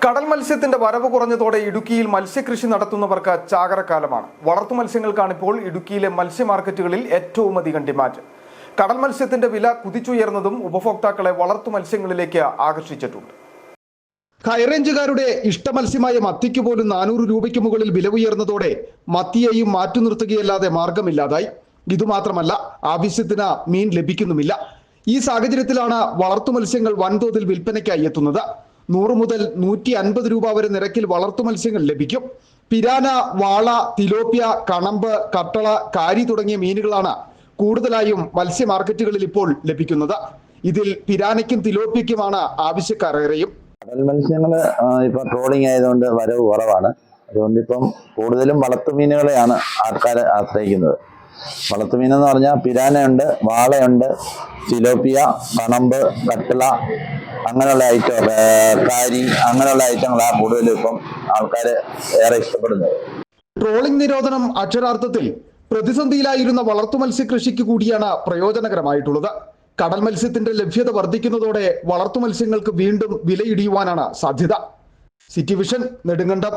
കടൽ മത്സ്യത്തിന്റെ വരവ് കുറഞ്ഞതോടെ ഇടുക്കിയിൽ മത്സ്യകൃഷി നടത്തുന്നവർക്ക് ചാകരക്കാലമാണ്. വളർത്തു മത്സ്യങ്ങൾക്കാണ് ഇപ്പോൾ ഇടുക്കിയിലെ മത്സ്യ മാർക്കറ്റുകളിൽ ഏറ്റവും അധികം ഡിമാൻഡ്. കടൽ മത്സ്യത്തിന്റെ വില കുതിച്ചുയർന്നതും ഉപഭോക്താക്കളെ വളർത്തു മത്സ്യങ്ങളിലേക്ക് ആകർഷിച്ചിട്ടുണ്ട്. ഹൈറേഞ്ചുകാരുടെ ഇഷ്ടമത്സ്യമായ മത്തിക്ക് പോലും 400 രൂപയ്ക്ക് മുകളിൽ വില ഉയർന്നതോടെ മത്തിയെയും മാറ്റി നിർത്തുകയല്ലാതെ മാർഗമില്ലാതായി. ഇതുമാത്രമല്ല, ആവശ്യത്തിന് മീൻ ലഭിക്കുന്നുമില്ല. ഈ സാഹചര്യത്തിലാണ് വളർത്തു മത്സ്യങ്ങൾ വൻതോതിൽ വിൽപ്പനയ്ക്കായി എത്തുന്നത്. 100 മുതൽ 150 രൂപ വരെ നിരക്കിൽ വളർത്തു മത്സ്യങ്ങൾ ലഭിക്കും. പിരാന, വാള, തിലോപ്പിയ, കണമ്പ്, കട്ടള, കാരി തുടങ്ങിയ മീനുകളാണ് കൂടുതലായും മത്സ്യ മാർക്കറ്റുകളിൽ ഇപ്പോൾ ലഭിക്കുന്നത്. ഇതിൽ പിരാനയ്ക്കും തിലോപ്പിയയ്ക്കുമാണ് ആവശ്യക്കാരേറെയും. കടൽ മത്സ്യങ്ങൾ ഇപ്പം ട്രോളിംഗ് ആയതുകൊണ്ട് വരവ് കുറവാണ്. അതുകൊണ്ട് ഇപ്പം കൂടുതലും വളർത്തുമീനുകളെയാണ് ആൾക്കാർ ആശ്രയിക്കുന്നത്. വളർത്തുമീൻ എന്ന് പറഞ്ഞാൽ പിരാനയുണ്ട്, വാളയുണ്ട്, തിലോപ്പിയ, കണമ്പ്, കട്ടള, അങ്ങനെയുള്ള ഐറ്റം, കാരി, അങ്ങനെയുള്ള ഐറ്റങ്ങളാണ് കൂടുതലും ഇപ്പം ആൾക്കാർ ഏറെ ഇഷ്ടപ്പെടുന്നത്. ട്രോളിംഗ് നിരോധനം അക്ഷരാർത്ഥത്തിൽ പ്രതിസന്ധിയിലായിരുന്ന വളർത്തു മത്സ്യ കൃഷിക്ക് കൂടിയാണ് പ്രയോജനകരമായിട്ടുള്ളത്. കടൽ മത്സ്യത്തിന്റെ ലഭ്യത വർദ്ധിക്കുന്നതോടെ വളർത്തു മത്സ്യങ്ങൾക്ക് വീണ്ടും വിലയിടിയുവാനാണ് സാധ്യത. City vision, Nedumkandam.